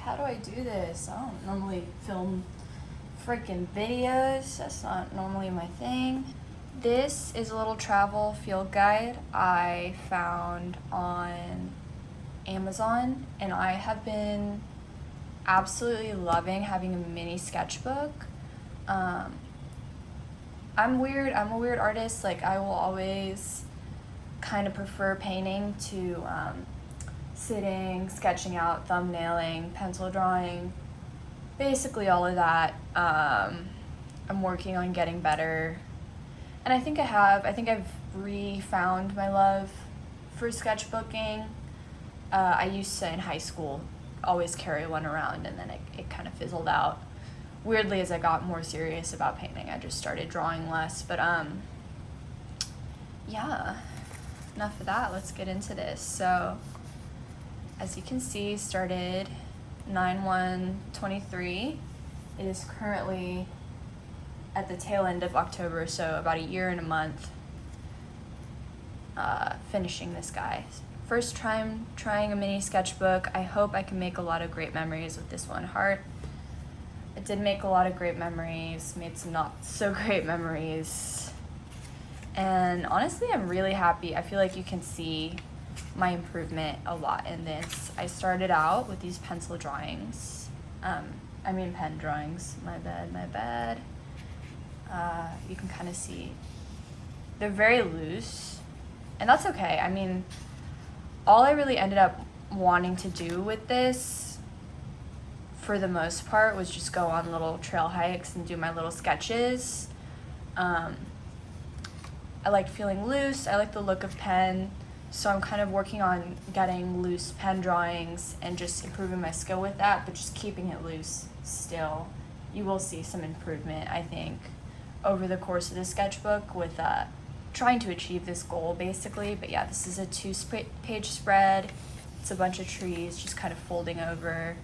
How do I do this? I don't normally film freaking videos. That's not normally my thing. This is a little travel field guide I found on Amazon, and I have been absolutely loving having a mini sketchbook. Um, I'm weird. I'm a weird artist. Like, I will always kind of prefer painting to sitting, sketching out, thumbnailing, pencil drawing, basically all of that. I'm working on getting better. And I think I have. I think I've re-found my love for sketchbooking. I used to, in high school, always carry one around, and then it kind of fizzled out. Weirdly, as I got more serious about painting, I just started drawing less. But yeah, enough of that. Let's get into this. So, as you can see, started 9/1/23. It is currently at the tail end of October, so about a year and a month finishing this guy. First time trying a mini sketchbook. I hope I can make a lot of great memories with this one. Heart. I did make a lot of great memories, made some not so great memories. And honestly, I'm really happy. I feel like you can see my improvement a lot in this. I started out with these pencil drawings. Pen drawings. My bad. You can kind of see they're very loose, and that's okay. I mean, all I really ended up wanting to do with this, for the most part, was just go on little trail hikes and do my little sketches. I liked feeling loose. I like the look of pen. So I'm kind of working on getting loose pen drawings and just improving my skill with that, but just keeping it loose still. You will see some improvement, I think, over the course of the sketchbook with trying to achieve this goal, basically. But yeah, this is a 2-page spread. It's a bunch of trees just kind of folding over,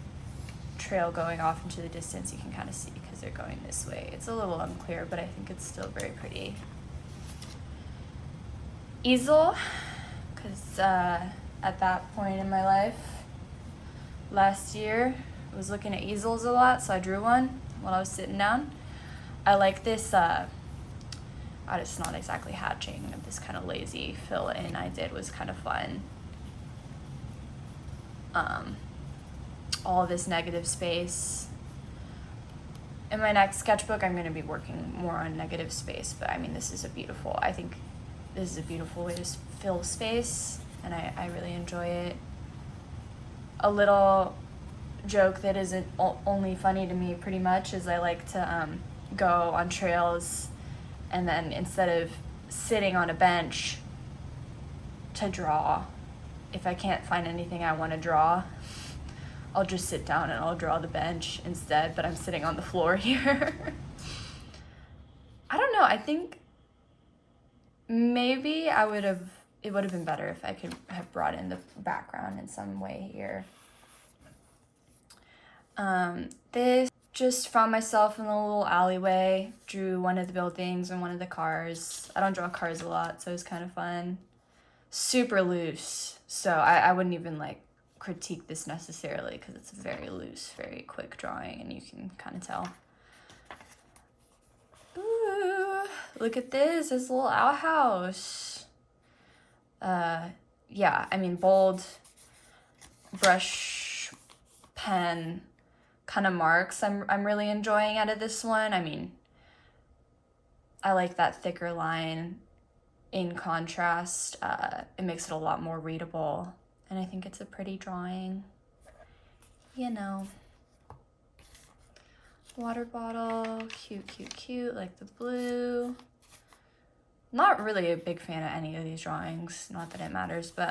trail going off into the distance. You can kind of see because they're going this way. It's a little unclear, but I think it's still very pretty. Easel. Because at that point in my life, last year, I was looking at easels a lot, so I drew one while I was sitting down. I like this, it's not exactly hatching, this kind of lazy fill-in I did was kind of fun. All this negative space. In my next sketchbook, I'm going to be working more on negative space, but I mean, I think this is a beautiful way to fill space, and I really enjoy it. A little joke that isn't only funny to me pretty much is I like to go on trails, and then instead of sitting on a bench to draw, if I can't find anything I want to draw, I'll just sit down and I'll draw the bench instead, but I'm sitting on the floor here. I don't know, I think maybe it would have been better if I could have brought in the background in some way here. This, just found myself in a little alleyway, drew one of the buildings and one of the cars. I don't draw cars a lot, so it was kind of fun. Super loose, so I wouldn't even critique this necessarily because it's very loose, very quick drawing, and you can kind of tell. Look at this little outhouse. Yeah, I mean, bold brush pen kind of marks I'm really enjoying out of this one. I mean, I like that thicker line in contrast. It makes it a lot more readable, and I think it's a pretty drawing. You know. Water bottle, cute, like the blue. Not really a big fan of any of these drawings, not that it matters, but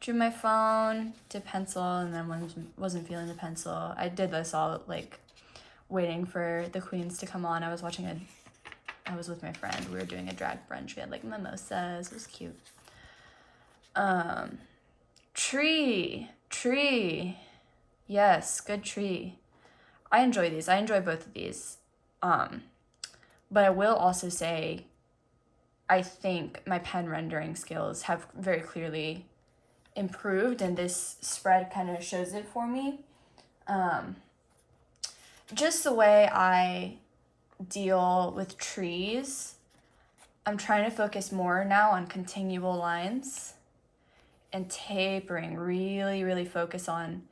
drew my phone, did pencil, and then wasn't feeling the pencil. I did this all waiting for the queens to come on. I was with my friend. We were doing a drag brunch. We had mimosas. It was cute. Tree. Yes, good tree. I enjoy these. I enjoy both of these. But I will also say, I think my pen rendering skills have very clearly improved, and this spread kind of shows it for me. Just the way I deal with trees, I'm trying to focus more now on continual lines and tapering, really, really focus on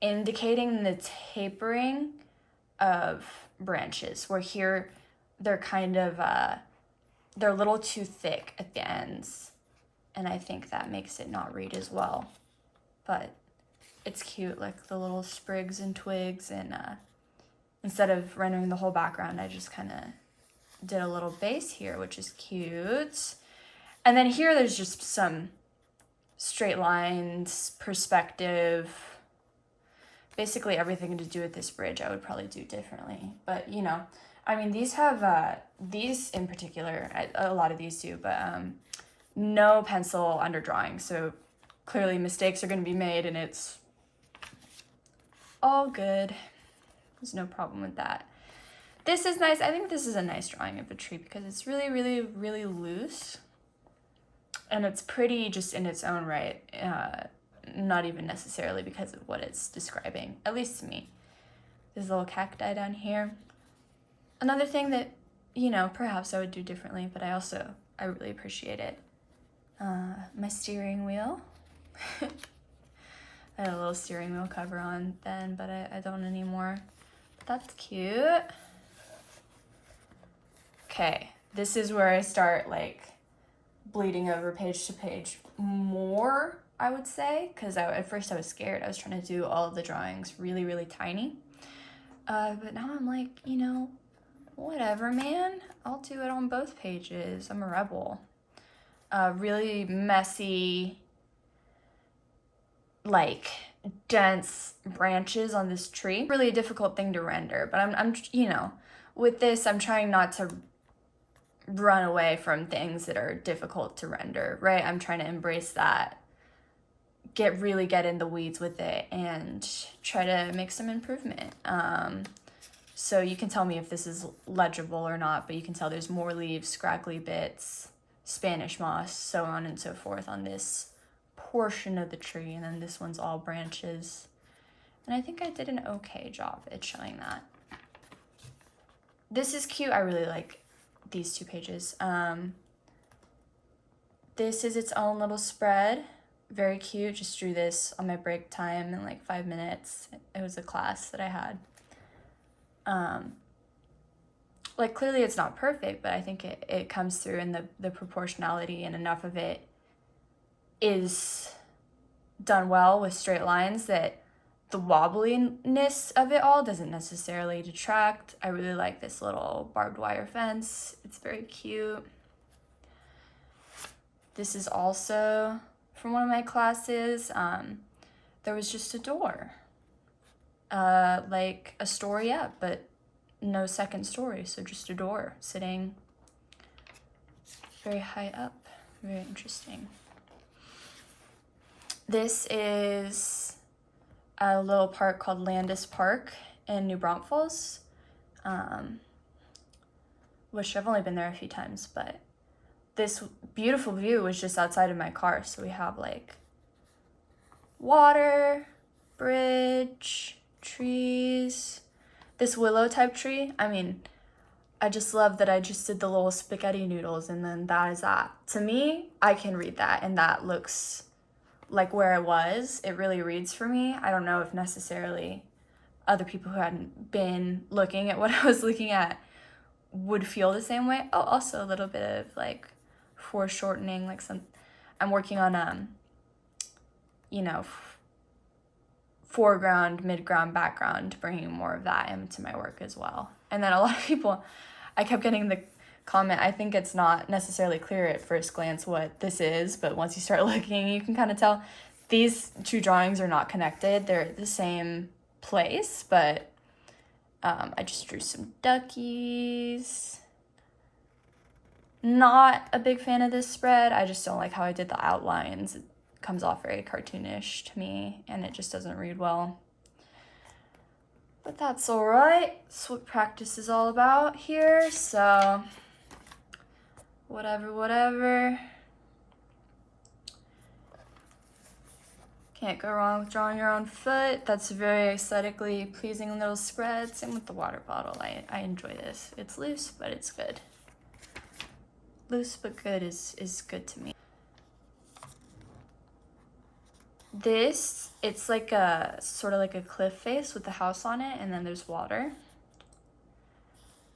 indicating the tapering of branches, where here they're kind of, they're a little too thick at the ends, and I think that makes it not read as well, but it's cute, like the little sprigs and twigs, and instead of rendering the whole background, I just kind of did a little base here, which is cute. And then here there's just some straight lines, perspective, basically everything to do with this bridge I would probably do differently. But, you know, I mean, these have, these in particular, a lot of these do, but no pencil under drawing. So clearly mistakes are going to be made, and it's all good. There's no problem with that. This is nice. I think this is a nice drawing of a tree because it's really, really, really loose. And it's pretty just in its own right. Not even necessarily because of what it's describing, at least to me. There's a little cacti down here. Another thing that, you know, perhaps I would do differently, but I really appreciate it. My steering wheel. I had a little steering wheel cover on then, but I don't anymore. But that's cute. Okay, this is where I start like bleeding over page to page more, I would say, because at first I was scared. I was trying to do all of the drawings really, really tiny. But now I'm like, you know, whatever, man. I'll do it on both pages. I'm a rebel. Really messy, like dense branches on this tree. Really a difficult thing to render, but I'm you know, with this, I'm trying not to run away from things that are difficult to render, right? I'm trying to embrace that, really get in the weeds with it, and try to make some improvement. So you can tell me if this is legible or not, but you can tell there's more leaves, scraggly bits, Spanish moss, so on and so forth on this portion of the tree, and then this one's all branches. And I think I did an okay job at showing that. This is cute. I really like these two pages. This is its own little spread. Very cute. Just drew this on my break time in like 5 minutes. It was a class that I had. Like clearly it's not perfect, but I think it comes through in the proportionality, and enough of it is done well with straight lines that the wobbliness of it all doesn't necessarily detract. I really like this little barbed wire fence. It's very cute. This is also from one of my classes. There was just a door, like a story up, but no second story, so just a door sitting very high up. Very interesting. This is a little park called Landis Park in New Braunfels, which I've only been there a few times, but this beautiful view was just outside of my car. So we have like water, bridge, trees, this willow type tree. I mean, I just love that I just did the little spaghetti noodles, and then that is that. To me, I can read that, and that looks like where I was. It really reads for me. I don't know if necessarily other people who hadn't been looking at what I was looking at would feel the same way. Oh, also a little bit of like foreshortening, like I'm working on, you know, foreground, midground, background, bringing more of that into my work as well. And then a lot of people, I kept getting the comment, I think it's not necessarily clear at first glance what this is, but once you start looking, you can kind of tell. These two drawings are not connected. They're at the same place, but I just drew some duckies. Not a big fan of this spread. I just don't like how I did the outlines. It comes off very cartoonish to me, and it just doesn't read well. But that's all right. That's what practice is all about here, so whatever. Can't go wrong with drawing your own foot. That's a very aesthetically pleasing little spread. Same with the water bottle. I enjoy this. It's loose, but it's good. Loose but good is good to me. This, it's like a sort of like a cliff face with the house on it, and then there's water.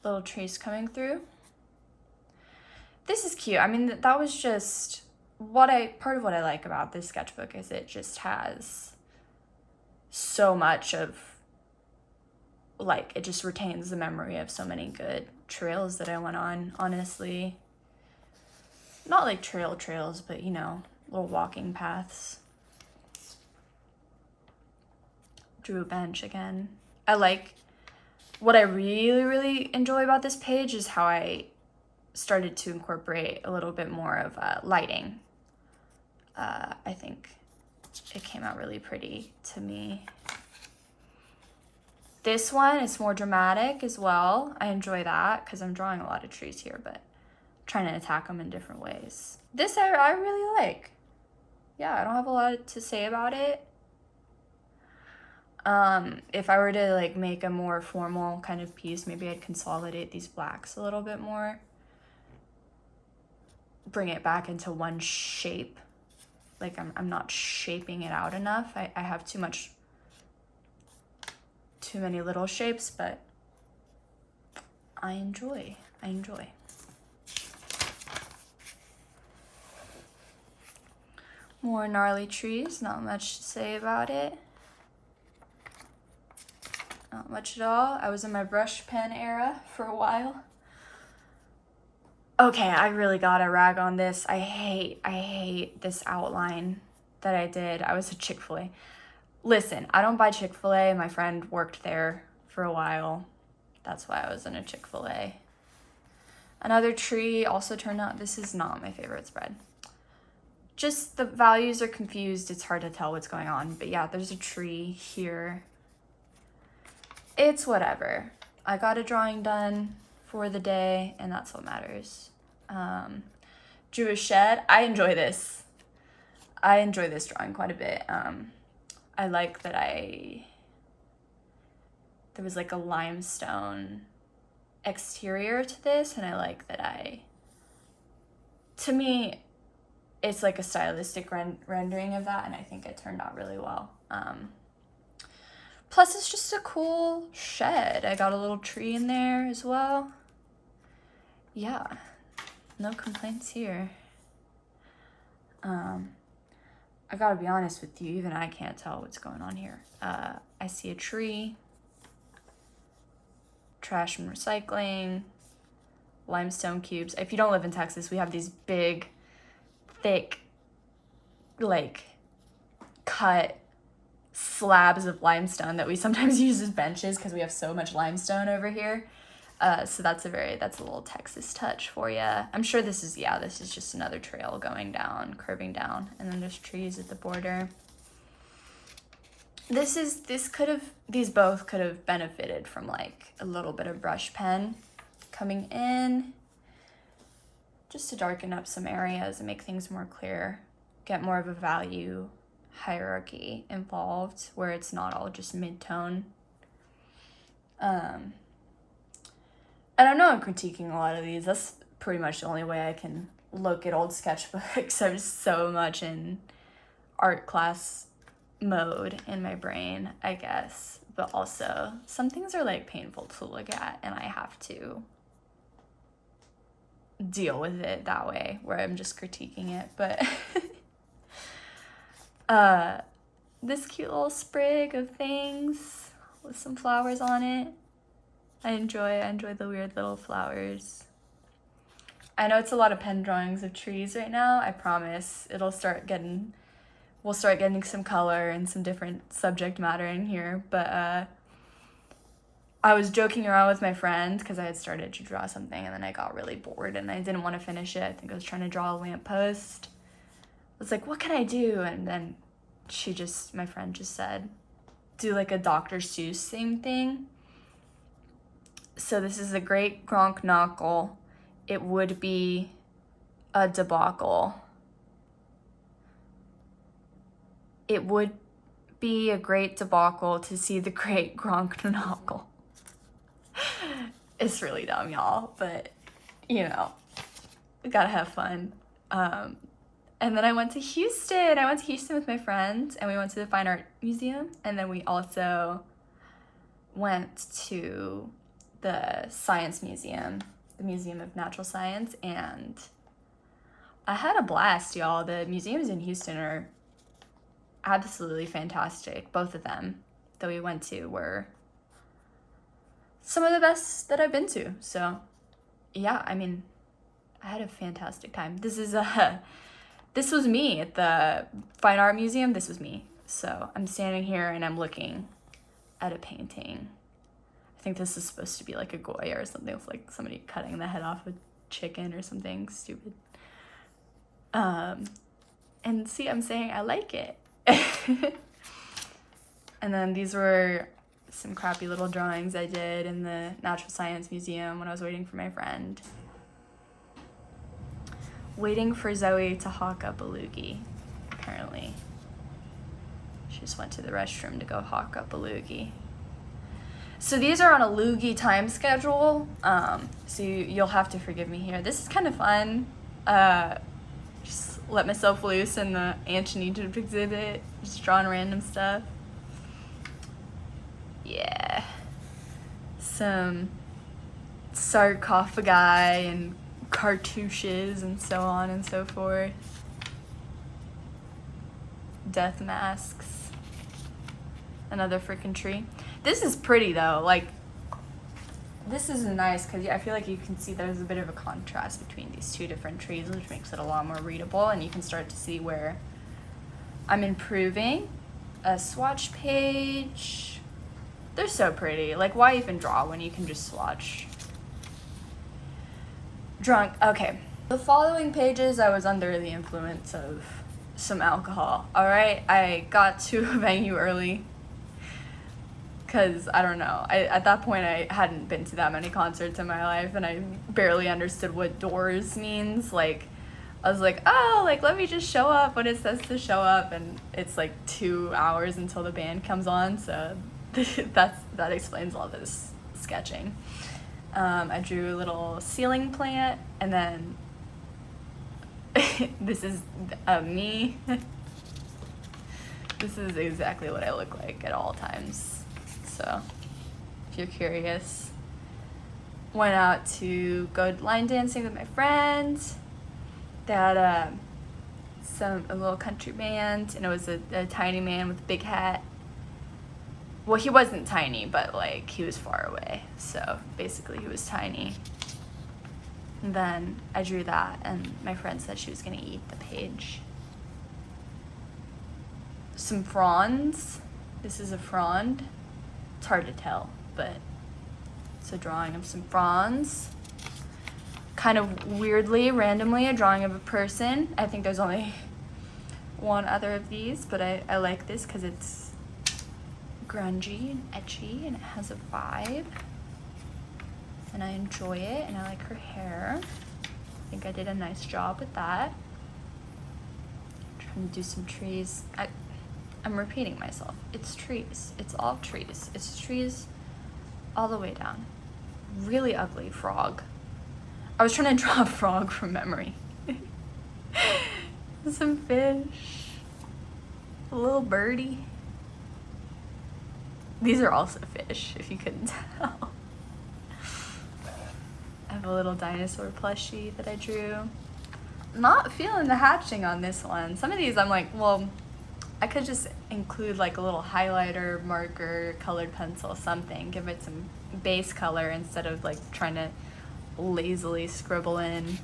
Little trees coming through. This is cute. I mean, that was just part of what I like about this sketchbook is it just has so much of, like, it just retains the memory of so many good trails that I went on, honestly. Not like trails, but, you know, little walking paths. Drew a bench again. What I really, really enjoy about this page is how I started to incorporate a little bit more of lighting. I think it came out really pretty to me. This one is more dramatic as well. I enjoy that because I'm drawing a lot of trees here, but trying to attack them in different ways. This I really like. Yeah, I don't have a lot to say about it. If I were to like make a more formal kind of piece, maybe I'd consolidate these blacks a little bit more. Bring it back into one shape. Like I'm not shaping it out enough. I have too many little shapes, but I enjoy. More gnarly trees, not much to say about it. Not much at all. I was in my brush pen era for a while. Okay, I really gotta rag on this. I hate this outline that I did. I was at Chick-fil-A. Listen, I don't buy Chick-fil-A. My friend worked there for a while. That's why I was in a Chick-fil-A. Another tree also turned out. This is not my favorite spread. Just the values are confused. It's hard to tell what's going on. But yeah, there's a tree here. It's whatever. I got a drawing done for the day, and that's what matters. Drew a shed. I enjoy this. I enjoy this drawing quite a bit. I like that there was like a limestone exterior to this, and I like that to me, it's like a stylistic rendering of that, and I think it turned out really well. Plus, it's just a cool shed. I got a little tree in there as well. Yeah, no complaints here. I gotta be honest with you, even I can't tell what's going on here. I see a tree, trash and recycling, limestone cubes. If you don't live in Texas, we have these big, thick, like, cut slabs of limestone that we sometimes use as benches because we have so much limestone over here. So that's a little Texas touch for you. I'm sure this is just another trail going down, curving down, and then there's trees at the border. These both could have benefited from like a little bit of brush pen coming in just to darken up some areas and make things more clear, get more of a value hierarchy involved where it's not all just mid-tone. I don't know, I'm critiquing a lot of these. That's pretty much the only way I can look at old sketchbooks. I'm so much in art class mode in my brain, I guess. But also, some things are like painful to look at, and I have to deal with it that way, where I'm just critiquing it. But this cute little sprig of things with some flowers on it. I enjoy the weird little flowers. I know it's a lot of pen drawings of trees right now. I promise we'll start getting some color and some different subject matter in here. But I was joking around with my friend because I had started to draw something, and then I got really bored and I didn't want to finish it. I think I was trying to draw a lamppost. I was like, what can I do? And then my friend just said, do like a Dr. Seuss theme thing. So this is a great Gronk knuckle. It would be a debacle. it would be a great debacle to see the great Gronknagle. It's really dumb, y'all, but you know, we gotta have fun. And then I went to Houston. I went to Houston with my friends, and we went to the Fine Art Museum, and then we also went to the Science Museum, the Museum of Natural Science, and I had a blast, y'all. The museums in Houston are absolutely fantastic. Both of them that we went to were some of the best that I've been to. So yeah, I mean, I had a fantastic time. This was me at the Fine Art Museum. This was me. So I'm standing here and I'm looking at a painting. I think this is supposed to be like a Goya or something. It's like somebody cutting the head off a chicken or something stupid. And see, I'm saying I like it. And then these were some crappy little drawings I did in the Natural Science Museum when I was waiting for my friend. Waiting for Zoe to hawk up a loogie, apparently. She just went to the restroom to go hawk up a loogie. So these are on a loogie time schedule, so you'll have to forgive me here. This is kind of fun. Just let myself loose in the ancient Egypt exhibit, just drawing random stuff. Yeah. Some sarcophagi and cartouches and so on and so forth. Death masks. Another freaking tree. This is pretty though. Like, this is nice because I feel like you can see there's a bit of a contrast between these two different trees, which makes it a lot more readable, and you can start to see where I'm improving. A swatch page. They're so pretty. Like, why even draw when you can just swatch? Drunk. Okay. The following pages, I was under the influence of some alcohol. Alright? I got to a venue early. Because, I don't know, at that point I hadn't been to that many concerts in my life, and I barely understood what doors means. Like, I was like, oh, like, let me just show up when it says to show up, and it's like 2 hours until the band comes on, so that explains all this sketching. I drew a little ceiling plant, and then this is me. This is exactly what I look like at all times. So, if you're curious, went out to go line dancing with my friends. They had a little country band, and it was a tiny man with a big hat. Well, he wasn't tiny, but like he was far away. So basically, he was tiny. And then I drew that, and my friend said she was gonna eat the page. Some fronds. This is a frond. It's hard to tell, but it's a drawing of some fronds. Kind of weirdly, randomly, a drawing of a person. I think there's only one other of these, but I like this because it's grungy and etchy, and it has a vibe. And I enjoy it, and I like her hair. I think I did a nice job with that. Trying to do some trees. I'm repeating myself. It's trees. It's all trees. It's trees all the way down. Really ugly frog. I was trying to draw a frog from memory. Some fish. A little birdie. These are also fish, if you couldn't tell. I have a little dinosaur plushie that I drew. Not feeling the hatching on this one. Some of these I'm like, well, I could just include like a little highlighter, marker, colored pencil, something. Give it some base color instead of like trying to lazily scribble in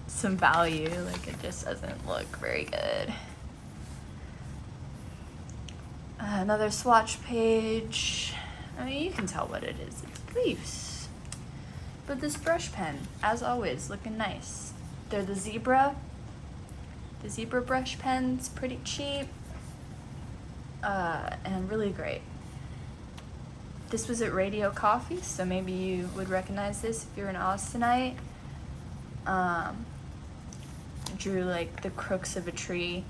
some value. Like, it just doesn't look very good. Another swatch page. I mean, you can tell what it is. It's leaves. But this brush pen, as always, looking nice. They're the zebra. The zebra brush pen's pretty cheap. And really great. This was at Radio Coffee, so maybe you would recognize this if you're in Austinite. Drew like the crooks of a tree.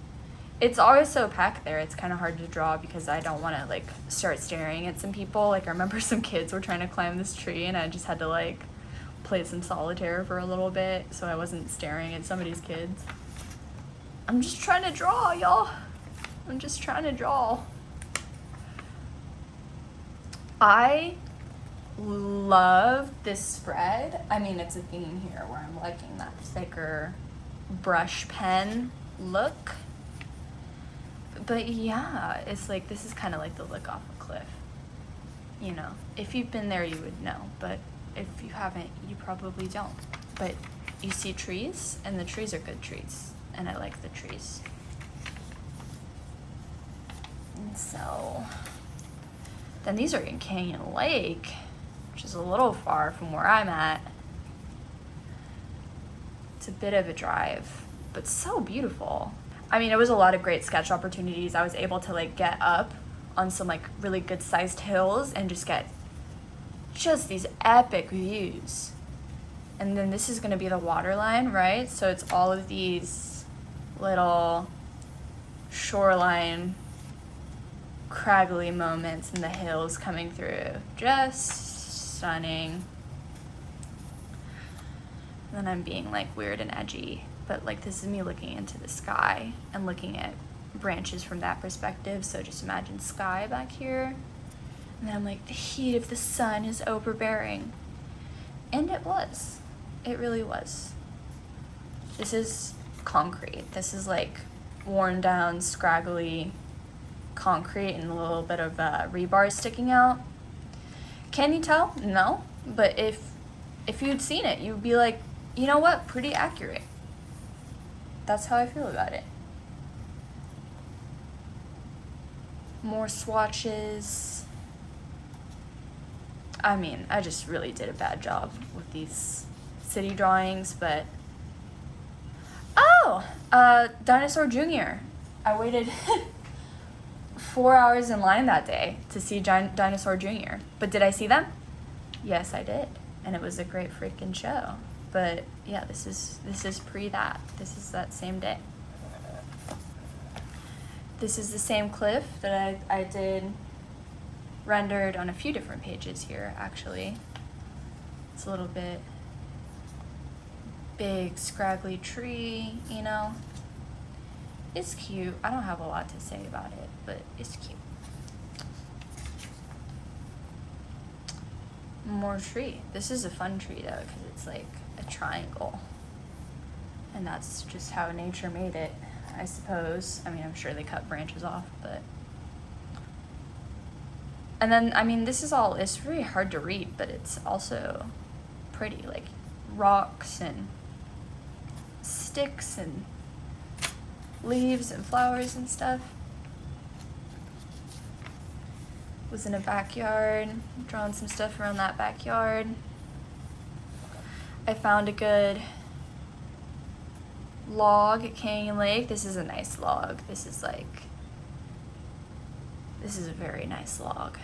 It's always so packed there. It's kind of hard to draw because I don't want to like start staring at some people. Like I remember some kids were trying to climb this tree and I just had to like play some solitaire for a little bit so I wasn't staring at somebody's kids. I'm just trying to draw, y'all. I'm just trying to draw. I love this spread. I mean, it's a theme here where I'm liking that thicker brush pen look. But yeah, it's like, this is kind of like the look off a cliff. You know, if you've been there, you would know. But if you haven't, you probably don't. But you see trees, and the trees are good trees. And I like the trees. And so, then these are in Canyon Lake, which is a little far from where I'm at. It's a bit of a drive, but so beautiful. I mean, it was a lot of great sketch opportunities. I was able to like get up on some like really good sized hills and just get just these epic views. And then this is gonna be the water line, right? So it's all of these little shoreline craggly moments in the hills coming through. Just stunning. And then I'm being like weird and edgy, but like this is me looking into the sky and looking at branches from that perspective. So just imagine sky back here. And then I'm like, the heat of the sun is overbearing. And it was. It really was. This is concrete. This is like worn down, scraggly concrete and a little bit of rebar sticking out. Can you tell? No. But if you'd seen it, you'd be like, you know what? Pretty accurate. That's how I feel about it. More swatches. I mean, I just really did a bad job with these city drawings, but... Oh! Dinosaur Jr. I waited 4 hours in line that day to see Dinosaur Jr. But did I see them? Yes, I did. And it was a great freaking show. But yeah, this is pre that. This is that same day. This is the same cliff that I did rendered on a few different pages here, actually. It's a little bit big, scraggly tree, you know. It's cute. I don't have a lot to say about it, but it's cute. More tree. This is a fun tree though, because it's like a triangle. And that's just how nature made it, I suppose. I mean, I'm sure they cut branches off, but... And then, I mean, this is all, it's very hard to read, but it's also pretty, like rocks and sticks and leaves and flowers and stuff. Was in a backyard, drawing some stuff around that backyard. I found a good log at Canyon Lake. This is a nice log. This is a very nice log.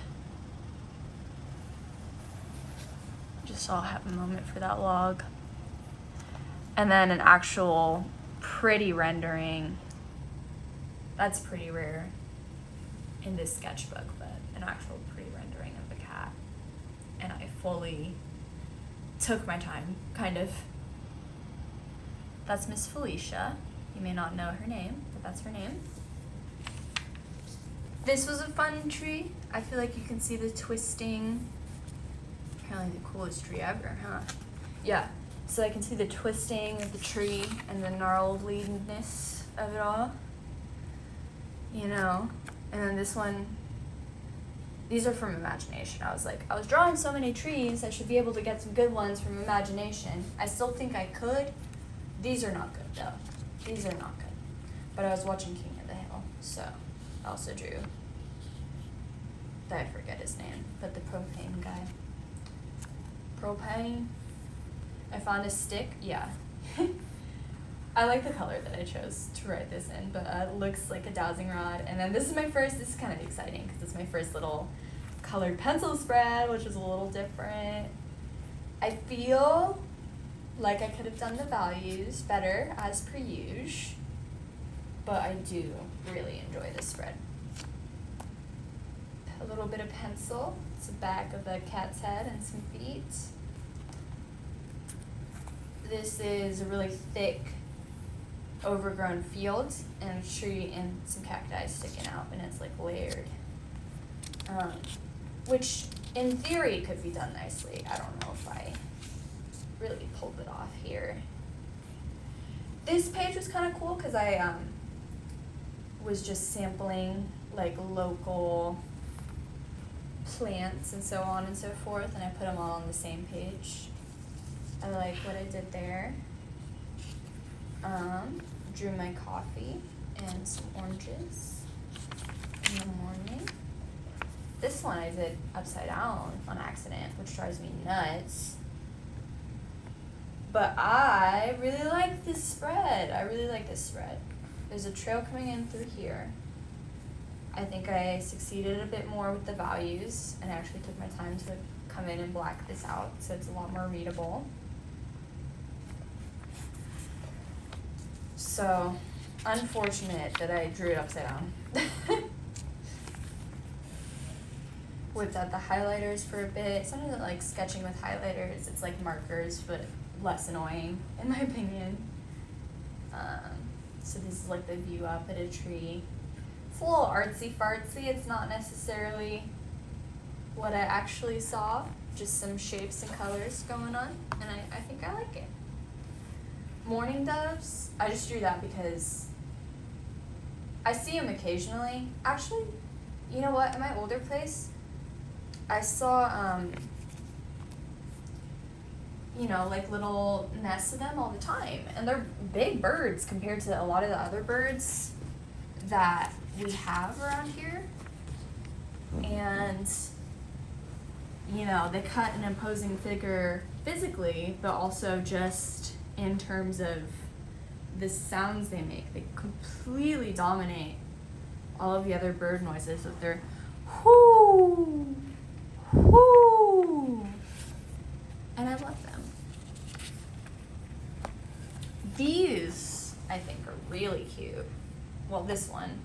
Just so I'll have a moment for that log. And then an actual pretty rendering. That's pretty rare in this sketchbook, but an actual pretty rendering of the cat. And I fully took my time, kind of. That's Miss Felicia. You may not know her name, but that's her name. This was a fun tree. I feel like you can see the twisting. Apparently the coolest tree ever, huh? Yeah, so I can see the twisting of the tree and the gnarledness of it all. You know, and then this one, these are from imagination. I was drawing so many trees, I should be able to get some good ones from imagination. I still think I could. These are not good though. These are not good. But I was watching King of the Hill, so I also drew, I forget his name, but the propane guy. Propane? I found a stick, yeah. I like the color that I chose to write this in, but it looks like a dowsing rod. And then this is kind of exciting because it's my first little colored pencil spread, which is a little different. I feel like I could have done the values better as per usual, but I do really enjoy this spread. A little bit of pencil. It's the back of a cat's head and some feet. This is a really thick, overgrown field and a tree and some cacti sticking out, and it's like layered. Which in theory could be done nicely. I don't know if I really pulled it off here. This page was kind of cool because I was just sampling like local plants and so on and so forth, and I put them all on the same page. I like what I did there. Drew my coffee and some oranges in the morning. This one I did upside down on accident, which drives me nuts. But I really like this spread. There's a trail coming in through here. I think I succeeded a bit more with the values, and I actually took my time to come in and black this out so it's a lot more readable. So, unfortunate that I drew it upside down. Whipped out the highlighters for a bit. Sometimes I like sketching with highlighters. It's like markers, but less annoying, in my opinion. So this is like the view up at a tree. It's a little artsy-fartsy. It's not necessarily what I actually saw. Just some shapes and colors going on, and I think I like it. Morning doves, I just drew that because I see them occasionally. Actually, you know what, at my older place, I saw, like little nests of them all the time. And they're big birds compared to a lot of the other birds that we have around here. And, they cut an imposing figure physically, but also just in terms of the sounds they make. They completely dominate all of the other bird noises with their whoo, whoo, and I love them. These, I think, are really cute. Well, this one.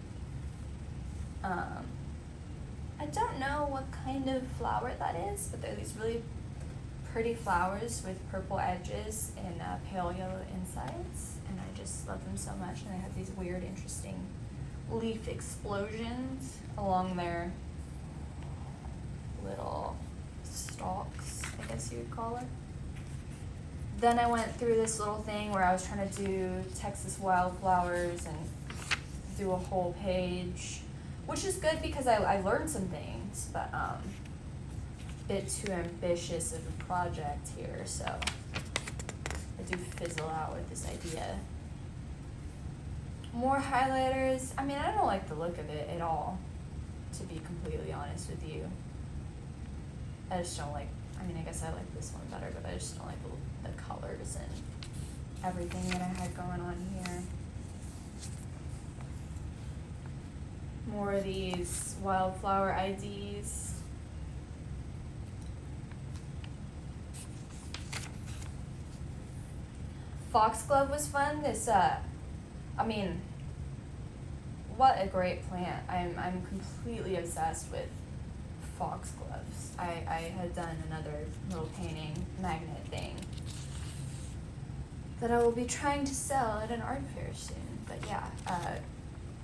I don't know what kind of flower that is, but they're these really pretty flowers with purple edges and pale yellow insides, and I just love them so much. And they have these weird, interesting leaf explosions along their little stalks, I guess you would call it. Then I went through this little thing where I was trying to do Texas wildflowers and do a whole page, which is good because I learned some things, but a bit too ambitious of a project here, so I do fizzle out with this idea. More highlighters. I mean, I don't like the look of it at all, to be completely honest with you. I just don't like, I guess I like this one better, but I just don't like the colors and everything that I had going on here. More of these wildflower IDs. Foxglove was fun. This, what a great plant. I'm completely obsessed with foxgloves. I had done another little painting magnet thing that I will be trying to sell at an art fair soon. But yeah,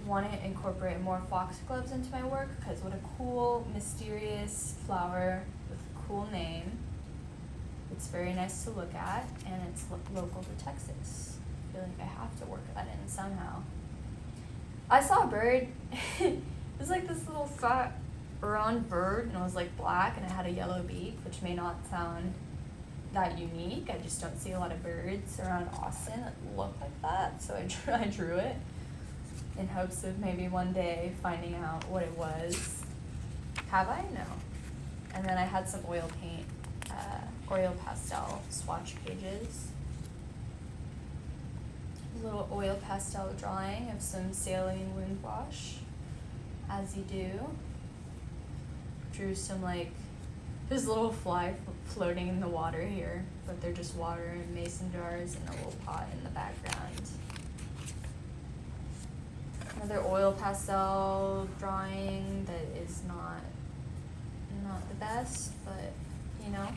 want to incorporate more foxgloves into my work because what a cool, mysterious flower with a cool name. It's very nice to look at, and it's local to Texas. I feel like I have to work that in somehow. I saw a bird. It was like this little fat, round bird, and it was like black, and it had a yellow beak, which may not sound that unique. I just don't see a lot of birds around Austin that look like that, so I drew it in hopes of maybe one day finding out what it was. Have I? No. And then I had some oil paint, oil pastel swatch pages. A little oil pastel drawing of some saline wound wash, as you do. Drew some there's a little fly floating in the water here, but they're just water in mason jars and a little pot in the background. Another oil pastel drawing that is not the best, but you know,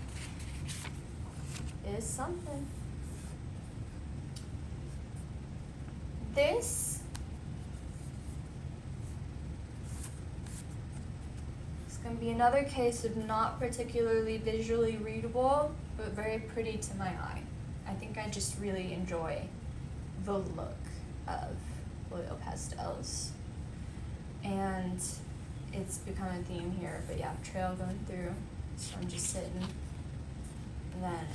is something. This is going to be another case of not particularly visually readable, but very pretty to my eye. I think I just really enjoy the look of oil pastels. And it's become a theme here, but yeah, trail going through. So I'm just sitting, and then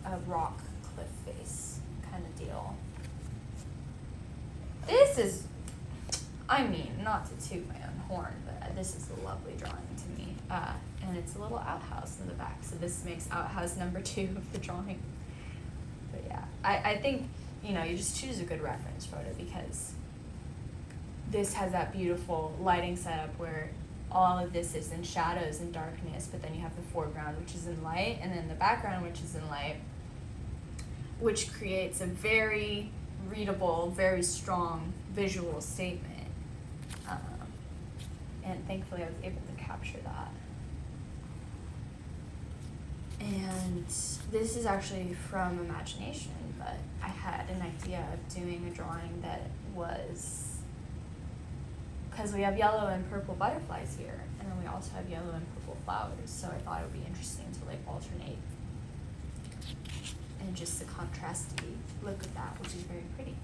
a rock cliff face kind of deal. This is, I mean, not to toot my own horn, but this is a lovely drawing to me. And it's a little outhouse in the back, so this makes outhouse number 2 of the drawing. But yeah, I think, you know, you just choose a good reference photo, because this has that beautiful lighting setup where all of this is in shadows and darkness, but then you have the foreground, which is in light, and then the background, which is in light, which creates a very readable, very strong visual statement. And thankfully I was able to capture that. And this is actually from imagination, but I had an idea of doing a drawing that was, because we have yellow and purple butterflies here, and then we also have yellow and purple flowers, so I thought it would be interesting to like alternate, and just the contrasty look of that, which is very pretty.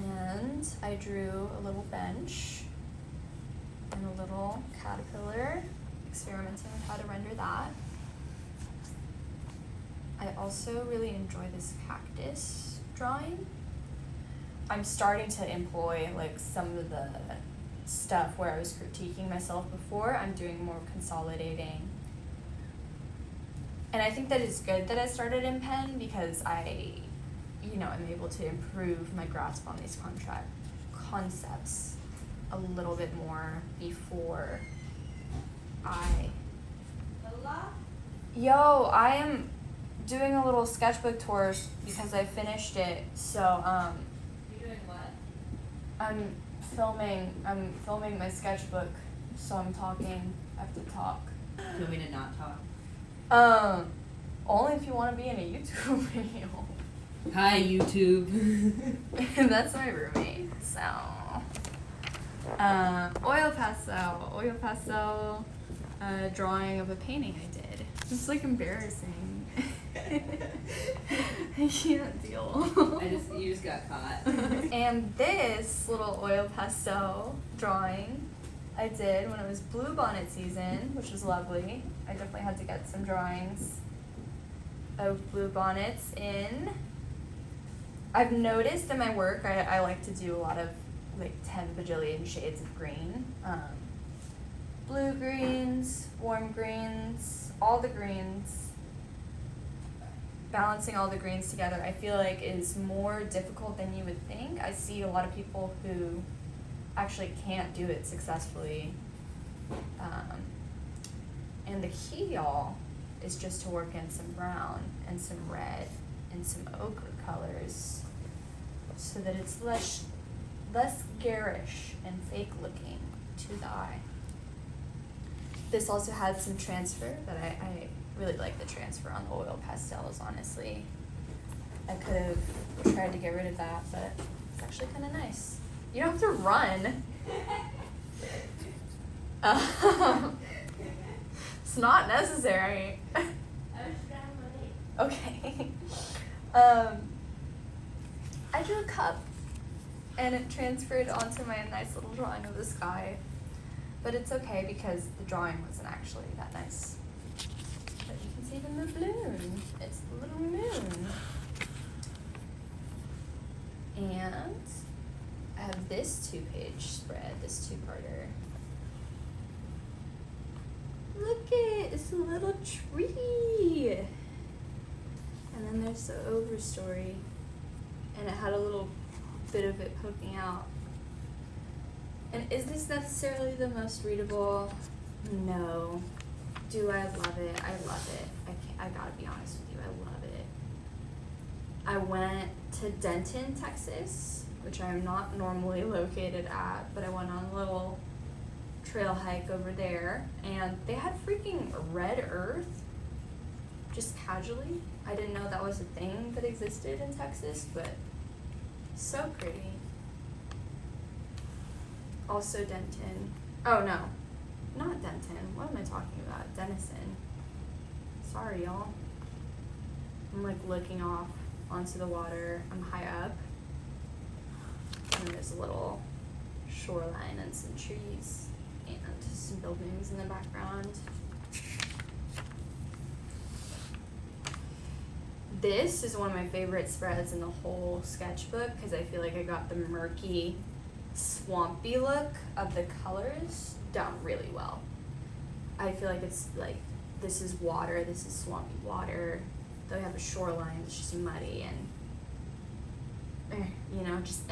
And I drew a little bench and a little caterpillar, experimenting with how to render that. I also really enjoy this cactus drawing. I'm starting to employ like some of the stuff where I was critiquing myself before. I'm doing more consolidating. And I think that it's good that I started in pen, because I, you know, I'm able to improve my grasp on these concepts a little bit more before I... Yo, I am doing a little sketchbook tour because I finished it, so, You're doing what? I'm filming my sketchbook, so I'm talking. I have to talk. Do you want me to not talk? Only if you want to be in a YouTube video. Hi, YouTube. That's my roommate, so. Oil pastel, drawing of a painting I did. It's like embarrassing. I can't deal. You just got caught. And this little oil pastel drawing I did when it was bluebonnet season, which was lovely. I definitely had to get some drawings of bluebonnets in. I've noticed in my work, I like to do a lot of like 10 bajillion shades of green. Blue greens, warm greens, all the greens. Balancing all the greens together, I feel like is more difficult than you would think. I see a lot of people who actually can't do it successfully. And the key, y'all, is just to work in some brown and some red and some ochre colors so that it's less garish and fake looking to the eye. This also had some transfer, but I really like the transfer on the oil pastels, honestly. I could have tried to get rid of that, but it's actually kind of nice. You don't have to run. It's not necessary. Okay. I drew a cup, and it transferred onto my nice little drawing of the sky. But it's okay because the drawing wasn't actually that nice. But you can see the moon. It's the little moon. And I have this 2-page spread, this 2-parter. Look it, it's a little tree. And then there's the overstory. And it had a little bit of it poking out. And is this necessarily the most readable? No. Do I love it? I love it. I gotta be honest with you, I love it. I went to Denton, Texas, which I'm not normally located at, but I went on a little trail hike over there, and they had freaking red earth, just casually. I didn't know that was a thing that existed in Texas, but so pretty. Also Denton. Oh no, not Denton. What am I talking about? Denison. Sorry, y'all. I'm like looking off onto the water. I'm high up. And there's a little shoreline and some trees and some buildings in the background. This is one of my favorite spreads in the whole sketchbook because I feel like I got the murky, swampy look of the colors down really well. I feel like it's like, this is water, this is swampy water. Though we have a shoreline, it's just muddy and, you know, just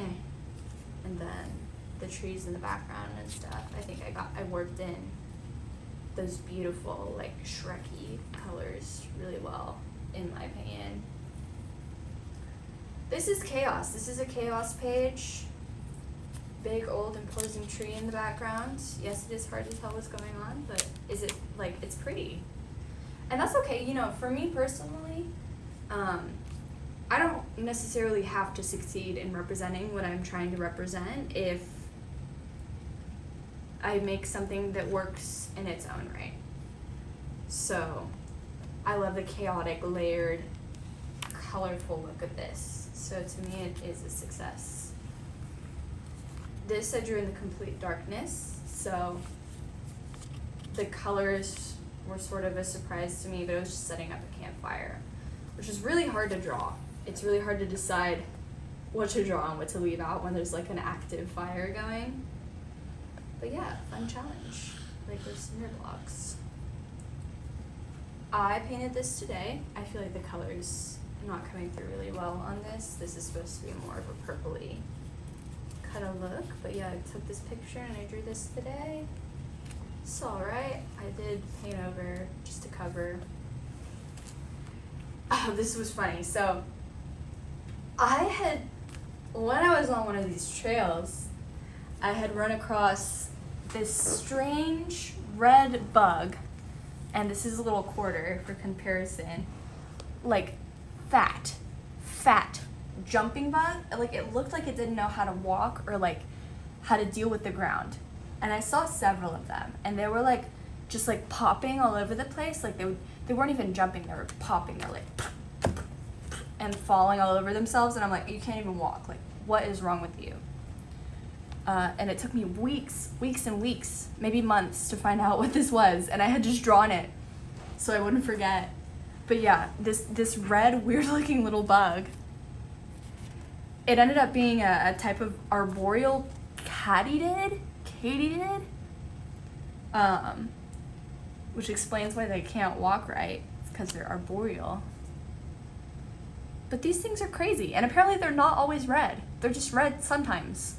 And then the trees in the background and stuff. I think I worked in those beautiful, like, Shrek-y colors really well, in my opinion. This is chaos. This is a chaos page. Big, old, imposing tree in the background. Yes, it is hard to tell what's going on, but is it, like, it's pretty. And that's okay, you know, for me personally, I don't necessarily have to succeed in representing what I'm trying to represent if I make something that works in its own right. So, I love the chaotic, layered, colorful look of this. So to me, it is a success. This I drew in the complete darkness, so the colors were sort of a surprise to me, but it was just setting up a campfire, which is really hard to draw. It's really hard to decide what to draw and what to leave out when there's like an active fire going. But yeah, fun challenge. Like there's cinder blocks. I painted this today. I feel like the colors are not coming through really well on this. This is supposed to be more of a purpley kind of look. But yeah, I took this picture and I drew this today. It's alright. I did paint over just to cover. Oh, this was funny. So when I was on one of these trails, I had run across this strange red bug, and this is a little quarter for comparison, like fat jumping bug. Like it looked like it didn't know how to walk or like how to deal with the ground. And I saw several of them, and they were like just like popping all over the place. Like they weren't even jumping, they were popping. They're like and falling all over themselves, and I'm like, you can't even walk. Like, what is wrong with you? And it took me weeks and weeks, maybe months to find out what this was, and I had just drawn it so I wouldn't forget. But yeah, this red, weird-looking little bug, it ended up being a type of arboreal katydid, which explains why they can't walk right. It's because they're arboreal. But these things are crazy, and apparently they're not always red. They're just red sometimes.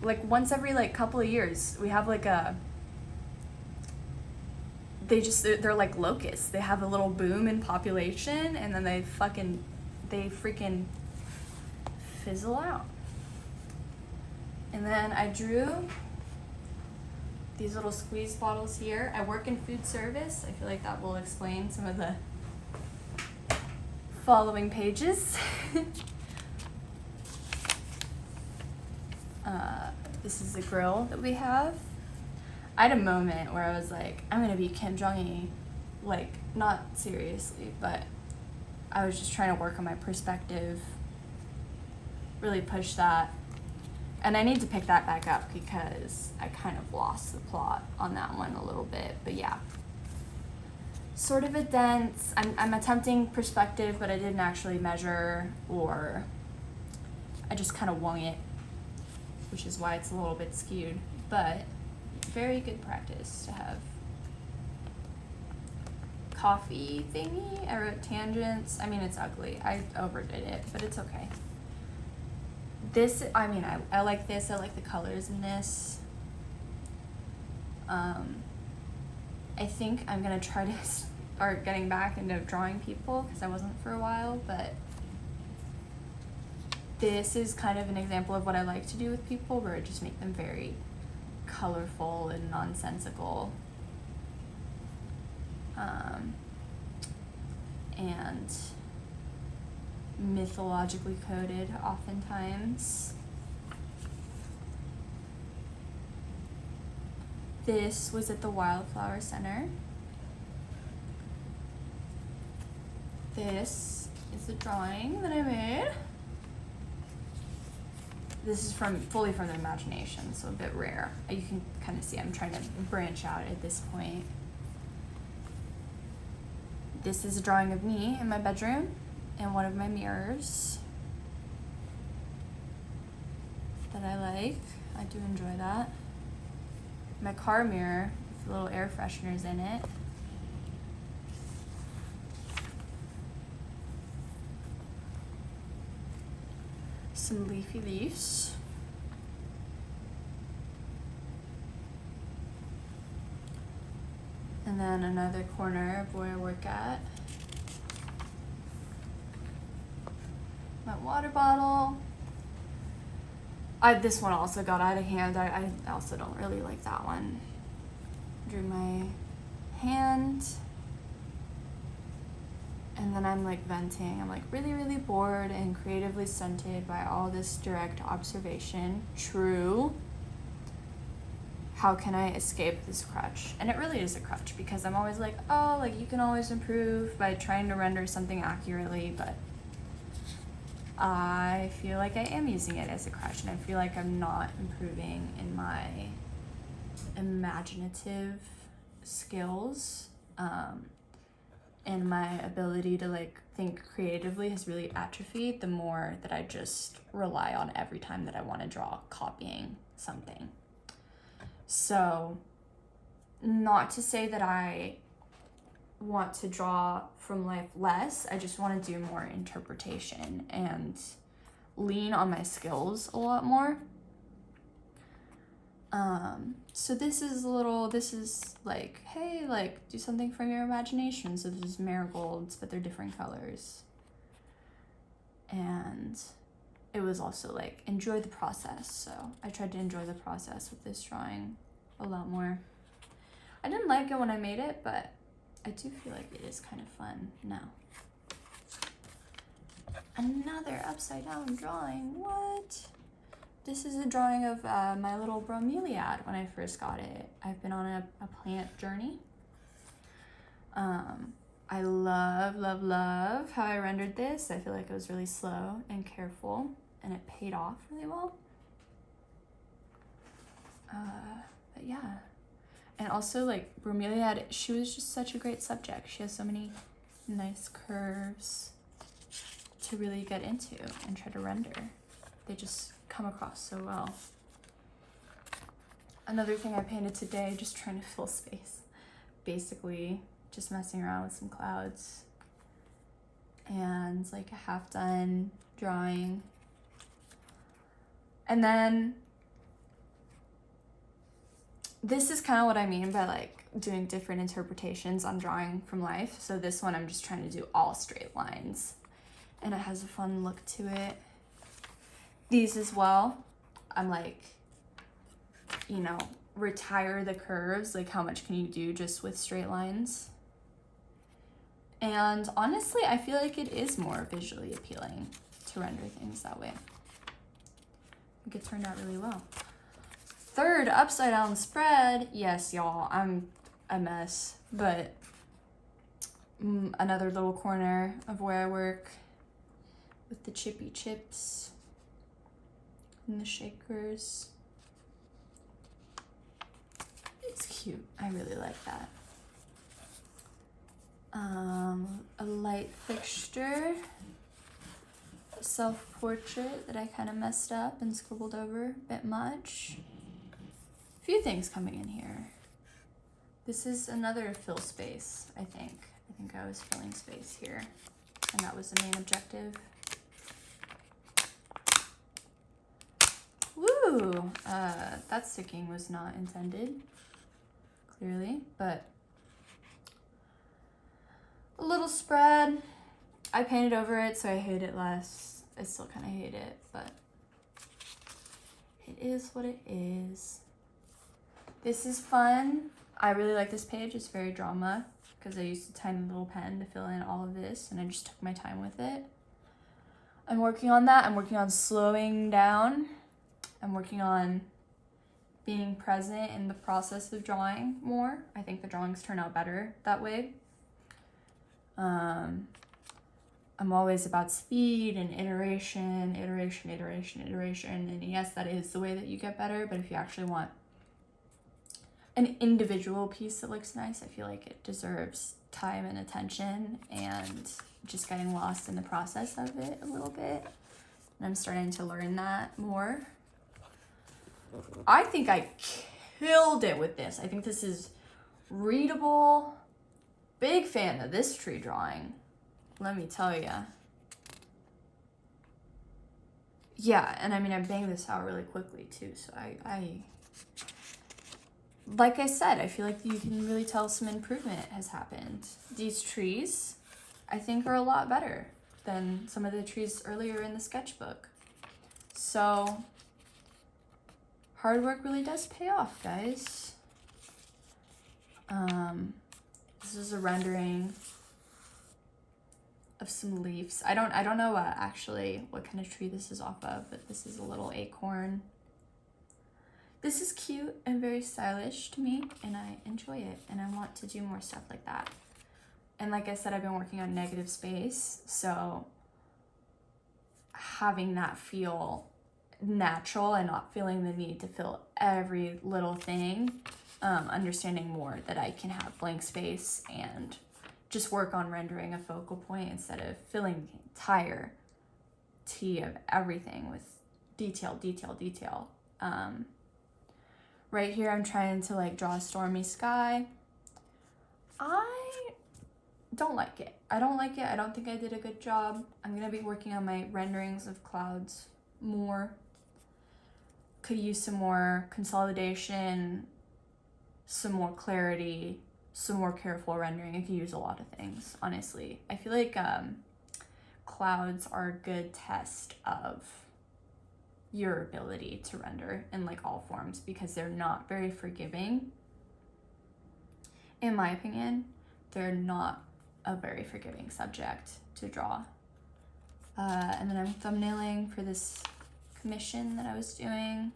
Like once every like couple of years, we have like they're like locusts. They have a little boom in population, and then they freaking fizzle out. And then I drew these little squeeze bottles here. I work in food service. I feel like that will explain some of the following pages. This is the grill that we have. I had a moment where I was like, I'm gonna be Kim Jong-il. Like, not seriously, but I was just trying to work on my perspective, really push that. And I need to pick that back up because I kind of lost the plot on that one a little bit, but yeah. Sort of a dense, I'm attempting perspective, but I didn't actually measure, or I just kind of wung it, which is why it's a little bit skewed, but very good practice to have. Coffee thingy, I wrote tangents. I mean, it's ugly. I overdid it, but it's okay. This, I mean, I like this. I like the colors in this. I think I'm gonna try to start getting back into drawing people because I wasn't for a while, but This is kind of an example of what I like to do with people, where I just make them very colorful and nonsensical. And mythologically coded oftentimes. This was at the Wildflower Center. This is a drawing that I made. This is fully from the imagination, so a bit rare. You can kind of see I'm trying to branch out at this point. This is a drawing of me in my bedroom and one of my mirrors that I like. I do enjoy that. My car mirror with little air fresheners in it. Some leafy leaves. And then another corner of where I work at. My water bottle. This one also got out of hand. I also don't really like that one. Drew my hand. And then I'm like venting. I'm like really, really bored and creatively stunted by all this direct observation. True. How can I escape this crutch? And it really is a crutch, because I'm always like, oh, like you can always improve by trying to render something accurately, but I feel like I am using it as a crutch, and I feel like I'm not improving in my imaginative skills, and my ability to like think creatively has really atrophied the more that I just rely on every time that I want to draw copying something. So, not to say that I want to draw from life less, I just want to do more interpretation and lean on my skills a lot more. So this is like, hey, like do something from your imagination. So this is marigolds, but they're different colors. And it was also like, enjoy the process. So I tried to enjoy the process with this drawing a lot more. I didn't like it when I made it, but I do feel like it is kind of fun now. Another upside down drawing, what? This is a drawing of my little bromeliad when I first got it. I've been on a plant journey. I love how I rendered this. I feel like it was really slow and careful, and it paid off really well. But yeah. And also, like, bromeliad, she was just such a great subject. She has so many nice curves to really get into and try to render. They just come across so well. Another thing I painted today, just trying to fill space. Basically, just messing around with some clouds. And like a half done drawing. And then this is kind of what I mean by like doing different interpretations on drawing from life. So this one I'm just trying to do all straight lines. And it has a fun look to it. These as well, I'm like, you know, retire the curves. Like how much can you do just with straight lines? And honestly, I feel like it is more visually appealing to render things that way. I think it turned out really well. Third upside down spread. Yes, y'all, I'm a mess, but another little corner of where I work with the chippy chips and the shakers. It's cute. I really like that. A light fixture, a self-portrait that I kind of messed up and scribbled over a bit much. A few things coming in here. This is another fill space, I think. I think I was filling space here, and that was the main objective. Woo! That sticking was not intended, clearly, but a little spread. I painted over it, so I hate it less. I still kind of hate it, but it is what it is. This is fun. I really like this page. It's very drama because I used a tiny little pen to fill in all of this, and I just took my time with it. I'm working on that. I'm working on slowing down. I'm working on being present in the process of drawing more. I think the drawings turn out better that way. I'm always about speed and iteration. And yes, that is the way that you get better, but if you actually want an individual piece that looks nice, I feel like it deserves time and attention and just getting lost in the process of it a little bit. And I'm starting to learn that more. I think I killed it with this. I think this is readable. Big fan of this tree drawing. Let me tell ya. Yeah, and I mean, I banged this out really quickly too, so I like I said, I feel like you can really tell some improvement has happened. These trees, I think, are a lot better than some of the trees earlier in the sketchbook. So, hard work really does pay off, guys. This is a rendering of some leaves. I don't know actually what kind of tree this is off of, but this is a little acorn. This is cute and very stylish to me, and I enjoy it, and I want to do more stuff like that. And like I said, I've been working on negative space, so having that feel natural and not feeling the need to fill every little thing, understanding more that I can have blank space and just work on rendering a focal point instead of filling the entire T of everything with detail. Right here, I'm trying to like draw a stormy sky. I don't like it. I don't think I did a good job. I'm gonna be working on my renderings of clouds more. Could use some more consolidation, some more clarity, some more careful rendering. I could use a lot of things, honestly. I feel like clouds are a good test of your ability to render in like all forms because they're not very forgiving. In my opinion, they're not a very forgiving subject to draw. And then I'm thumbnailing for this commission that I was doing.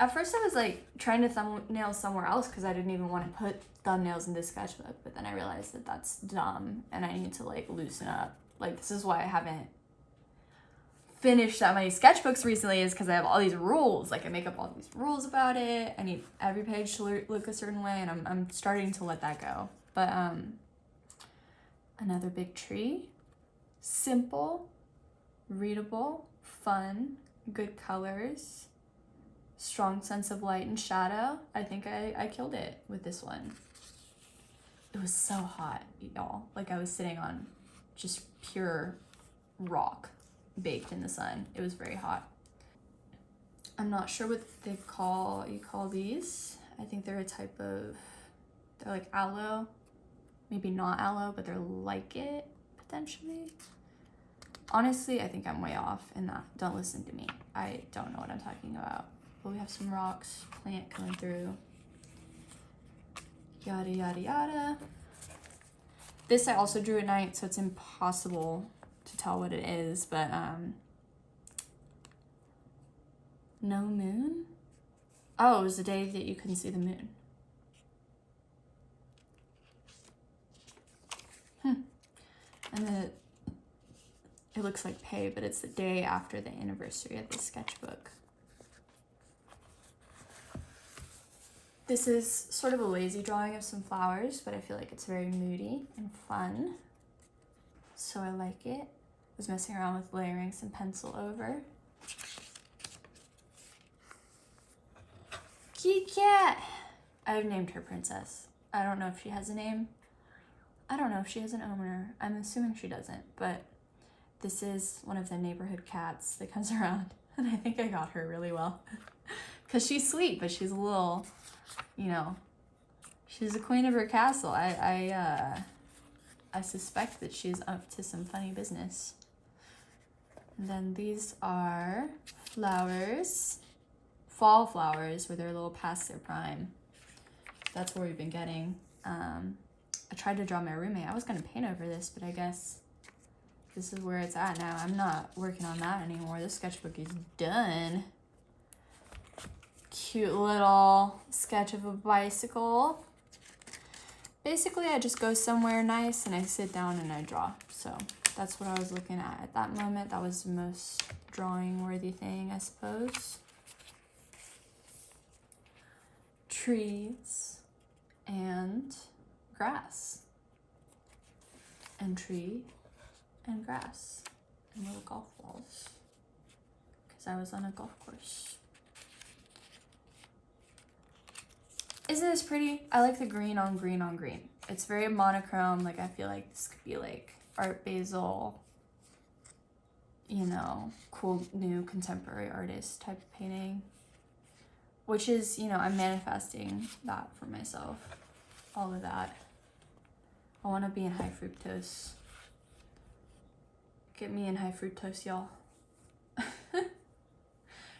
At first I was like trying to thumbnail somewhere else because I didn't even want to put thumbnails in this sketchbook, but then I realized that that's dumb and I need to like loosen up. Like this is why I haven't finished that many sketchbooks recently, is because I have all these rules. Like I make up all these rules about it. I need every page to look a certain way, and I'm starting to let that go. But another big tree, simple, readable, fun, good colors, strong sense of light and shadow. I think I killed it with this one. It was so hot, y'all. Like I was sitting on just pure rock baked in the sun. It was very hot. I'm not sure what you call these. I think they're a type of, they're like aloe, maybe not aloe, but they're like it potentially. Honestly, I think I'm way off in that. Don't listen to me. I don't know what I'm talking about. But we have some rocks, plant coming through. Yada, yada, yada. This I also drew at night, so it's impossible to tell what it is, but no moon? Oh, it was the day that you couldn't see the moon. And it looks like pay, but it's the day after the anniversary of the sketchbook. This is sort of a lazy drawing of some flowers, but I feel like it's very moody and fun, so I like it. I was messing around with layering some pencil over. Kitty cat! I've named her Princess. I don't know if she has a name. I don't know if she has an owner. I'm assuming she doesn't, but this is one of the neighborhood cats that comes around, and I think I got her really well. Because she's sweet, but she's a little, you know, she's the queen of her castle. I suspect that she's up to some funny business. And then these are flowers, fall flowers, where they're a little past their prime. That's what we've been getting. I tried to draw my roommate. I was gonna paint over this, but I guess this is where it's at now. I'm not working on that anymore. This sketchbook is done. Cute little sketch of a bicycle. Basically, I just go somewhere nice and I sit down and I draw. So that's what I was looking at that moment. That was the most drawing worthy thing, I suppose. Trees and grass. And tree and grass and little golf balls. Because I was on a golf course. Isn't this pretty? I like the green on green on green. It's very monochrome. Like, I feel like this could be like Art Basel, you know, cool new contemporary artist type of painting. Which is, you know, I'm manifesting that for myself. All of that. I want to be in high fructose. Get me in high fructose, y'all.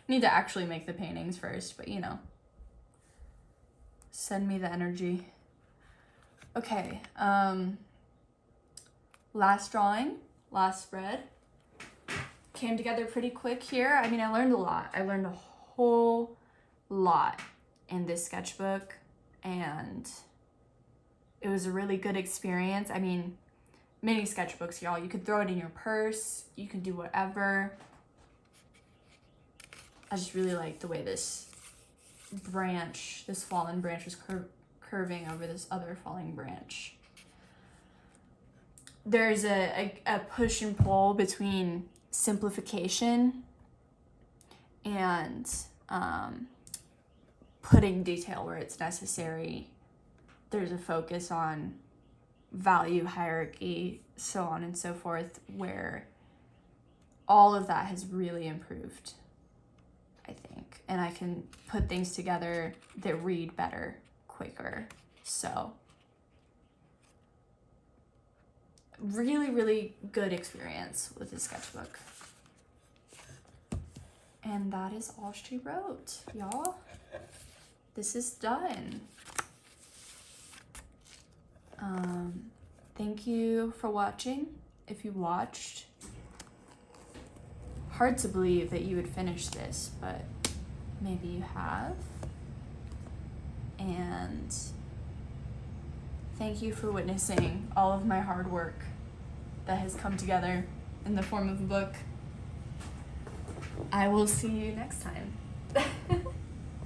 Need to actually make the paintings first, but you know. Send me the energy. Okay, last drawing, last spread. Came together pretty quick here. I mean, I learned a lot. I learned a whole lot in this sketchbook, and it was a really good experience. I mean, mini sketchbooks, y'all. You could throw it in your purse. You can do whatever. I just really like the way this branch, this fallen branch was curving over this other falling branch. There's a push and pull between simplification and putting detail where it's necessary. There's a focus on value hierarchy, so on and so forth, where all of that has really improved, I think. And I can put things together that read better, quicker. So really, really good experience with this sketchbook. And that is all she wrote, y'all. This is done. Thank you for watching. If you watched, hard to believe that you would finish this, but maybe you have. And thank you for witnessing all of my hard work that has come together in the form of a book. I will see you next time.